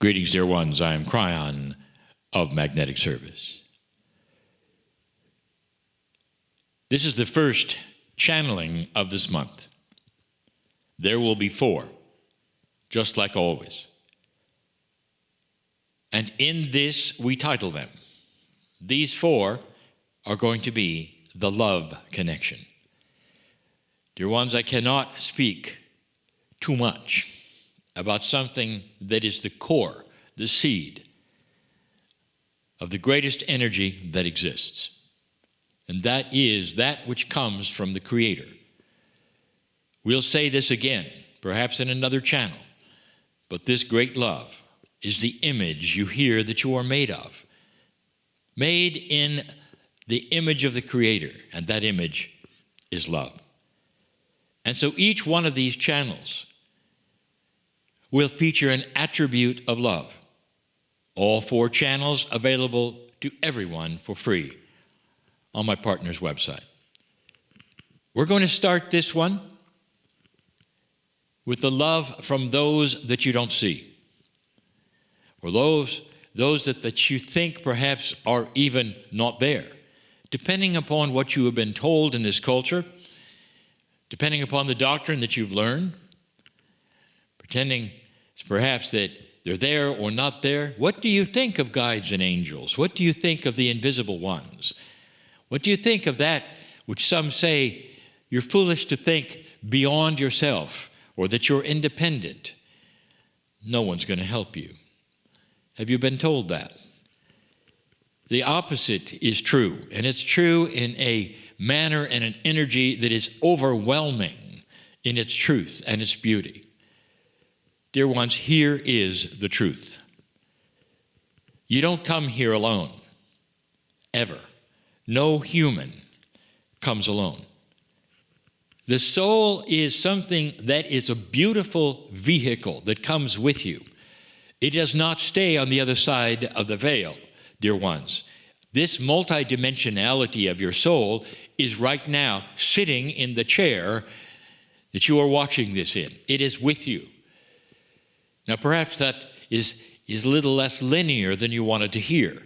Greetings, dear ones. I am Kryon of Magnetic Service. This is the first channeling of this month. There will be 4, just like always. And in this, we title them. These 4 are going to be the love connection. Dear ones, I cannot speak too much about something that is the core, the seed of the greatest energy that exists. And that is that which comes from the Creator. We'll say this again, perhaps in another channel, but this great love is the image you hear that you are made of. Made in the image of the Creator, and that image is love. And so each one of these channels will feature an attribute of love. All 4 channels available to everyone for free on my partner's website. We're going to start this one with the love from those that you don't see, or those that you think perhaps are even not there, depending upon what you have been told in this culture, depending upon the doctrine that you've learned, pretending perhaps that they're there or not there. What do you think of guides and angels? What do you think of the invisible ones? What do you think of that which some say you're foolish to think beyond yourself, or that you're independent? No one's going to help you. Have you been told that? The opposite is true, and it's true in a manner and an energy that is overwhelming in its truth and its beauty. Dear ones, here is the truth. You don't come here alone, ever. No human comes alone. The soul is something that is a beautiful vehicle that comes with you. It does not stay on the other side of the veil, dear ones. This multidimensionality of your soul is right now sitting in the chair that you are watching this in. It is with you. Now, perhaps that is a little less linear than you wanted to hear,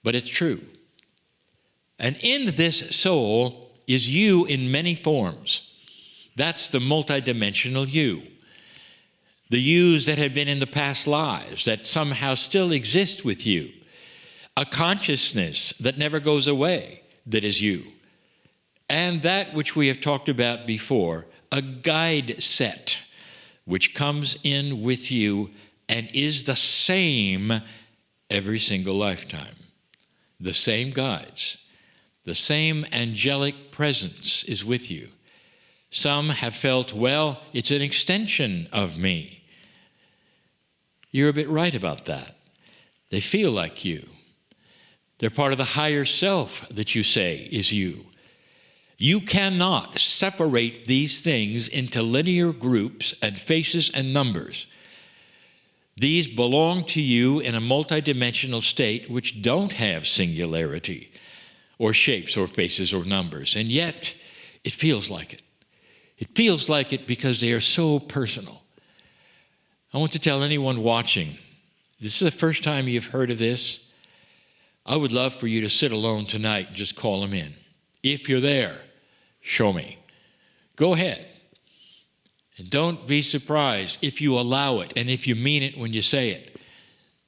but it's true. And in this soul is you in many forms. That's the multidimensional you. The yous that have been in the past lives that somehow still exist with you. A consciousness that never goes away that is you. And that which we have talked about before, a guide set, which comes in with you and is the same every single lifetime. The same guides, the same angelic presence is with you. Some have felt, well, it's an extension of me. You're a bit right about that. They feel like you. They're part of the higher self that you say is you. You cannot separate these things into linear groups and faces and numbers. These belong to you in a multidimensional state which don't have singularity or shapes or faces or numbers, and yet it feels like it. It feels like it because they are so personal. I want to tell anyone watching, this is the first time you've heard of this. I would love for you to sit alone tonight and just call them in. If you're there, show me. Go ahead. And don't be surprised if you allow it and if you mean it when you say it,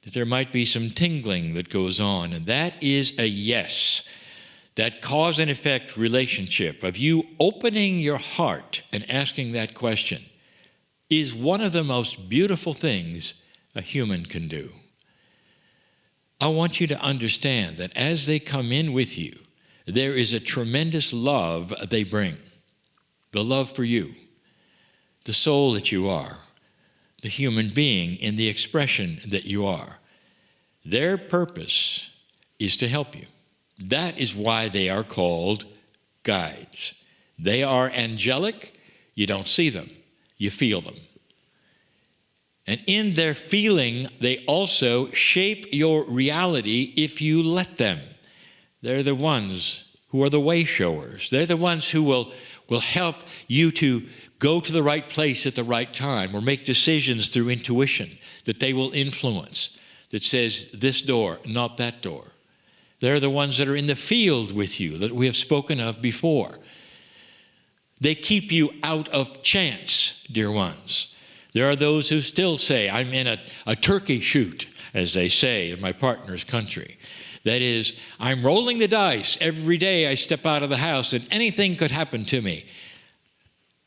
that there might be some tingling that goes on. And that is a yes. That cause and effect relationship of you opening your heart and asking that question is one of the most beautiful things a human can do. I want you to understand that as they come in with you, there is a tremendous love they bring. The love for you, the soul that you are, the human being in the expression that you are. Their purpose is to help you. That is why they are called guides. They are angelic. You don't see them. You feel them. And in their feeling, they also shape your reality if you let them. They're the ones who are the way showers. They're the ones who will help you to go to the right place at the right time or make decisions through intuition that they will influence, that says this door, not that door. They're the ones that are in the field with you that we have spoken of before. They keep you out of chance, dear ones. There are those who still say, I'm in a turkey shoot, as they say in my partner's country. That is, I'm rolling the dice every day I step out of the house and anything could happen to me.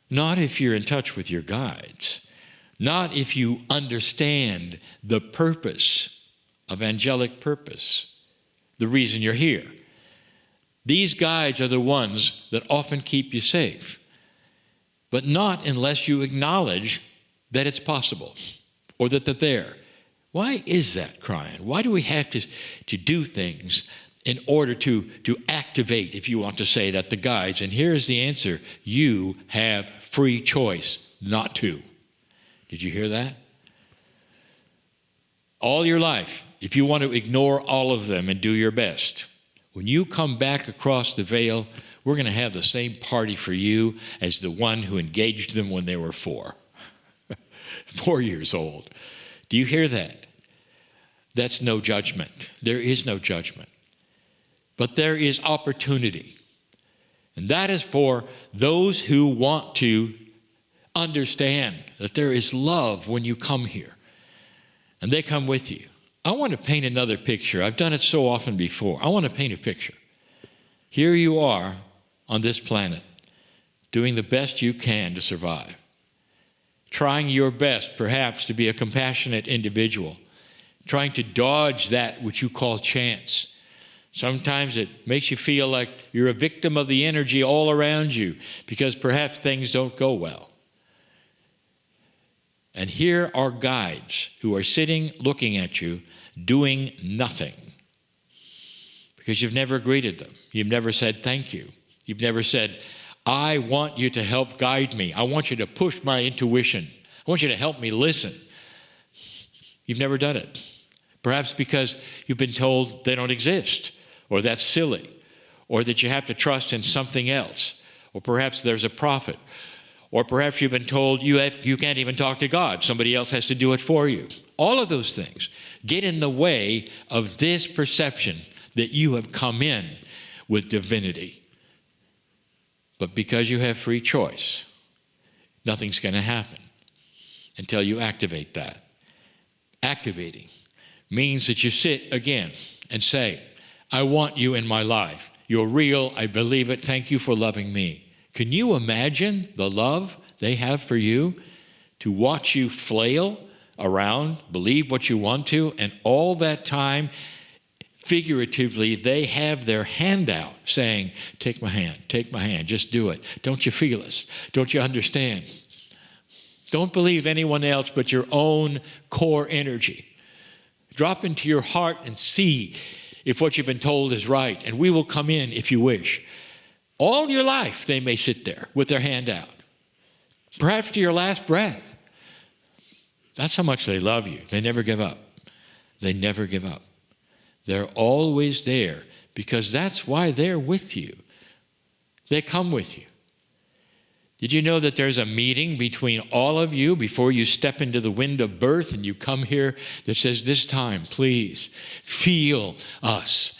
Not if you're in touch with your guides. Not if you understand the purpose of angelic purpose, the reason you're here. These guides are the ones that often keep you safe, but not unless you acknowledge that it's possible or that they're there. Why is that, Kryon? Why do we have to do things in order to activate, if you want to say that, the guides? And here's the answer. You have free choice not to. Did you hear that? All your life, if you want to ignore all of them and do your best, when you come back across the veil, we're going to have the same party for you as the one who engaged them when they were 4. 4 years old. Do you hear that? That's no judgment. There is no judgment. But there is opportunity. And that is for those who want to understand that there is love when you come here. And they come with you. I want to paint another picture. I've done it so often before. I want to paint a picture. Here you are on this planet, doing the best you can to survive. Trying your best, perhaps, to be a compassionate individual. Trying to dodge that which you call chance. Sometimes it makes you feel like you're a victim of the energy all around you because perhaps things don't go well. And here are guides who are sitting, looking at you, doing nothing. Because you've never greeted them. You've never said thank you. You've never said, I want you to help guide me. I want you to push my intuition. I want you to help me listen. You've never done it. Perhaps because you've been told they don't exist, or that's silly, or that you have to trust in something else, or perhaps there's a prophet, or perhaps you've been told you can't even talk to God. Somebody else has to do it for you. All of those things get in the way of this perception that you have come in with divinity. But because you have free choice, nothing's going to happen until you activate that. Activating means that you sit again and say, I want you in my life. You're real. I believe it. Thank you for loving me. Can you imagine the love they have for you to watch you flail around, believe what you want to, and all that time, figuratively, they have their hand out saying, take my hand, just do it. Don't you feel us? Don't you understand? Don't believe anyone else but your own core energy. Drop into your heart and see if what you've been told is right, and we will come in if you wish. All your life, they may sit there with their hand out, perhaps to your last breath. That's how much they love you. They never give up. They never give up. They're always there because that's why they're with you. They come with you. Did you know that there's a meeting between all of you before you step into the wind of birth and you come here that says, this time, please, feel us.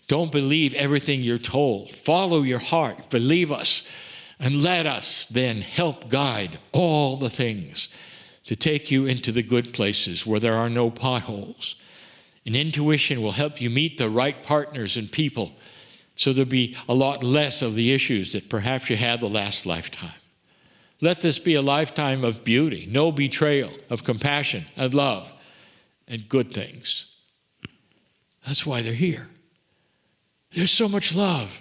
Don't believe everything you're told. Follow your heart. Believe us. And let us then help guide all the things to take you into the good places where there are no potholes. And intuition will help you meet the right partners and people so there'll be a lot less of the issues that perhaps you had the last lifetime. Let this be a lifetime of beauty, no betrayal, of compassion and love and good things. That's why they're here. There's so much love.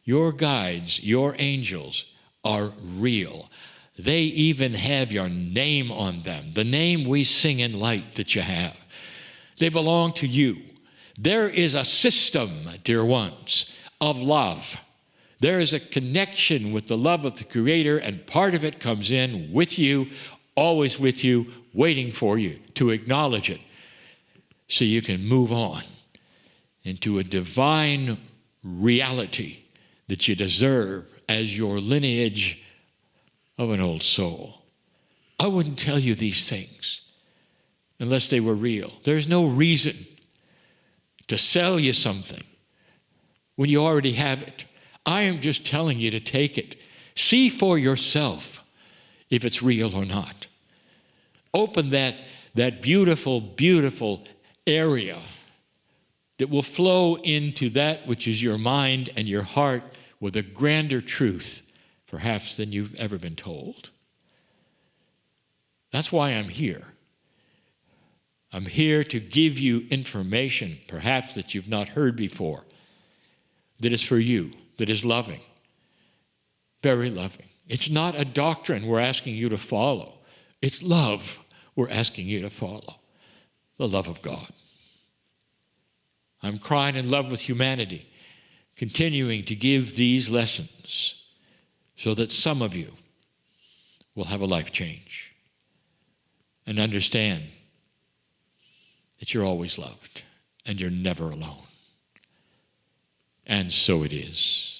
Your guides, your angels are real. They even have your name on them, the name we sing in light that you have. They belong to you. There is a system, dear ones, of love. There is a connection with the love of the Creator, and part of it comes in with you, always with you, waiting for you to acknowledge it so you can move on into a divine reality that you deserve as your lineage of an old soul. I wouldn't tell you these things unless they were real. There's no reason to sell you something when you already have it. I am just telling you to take it. See for yourself if it's real or not. Open that beautiful, beautiful area that will flow into that which is your mind and your heart with a grander truth, perhaps, than you've ever been told. That's why I'm here. I'm here to give you information, perhaps, that you've not heard before, that is for you, that is loving, very loving. It's not a doctrine we're asking you to follow. It's love we're asking you to follow, the love of God. I'm crying in love with humanity, continuing to give these lessons so that some of you will have a life change and understand that you're always loved and you're never alone. And so it is.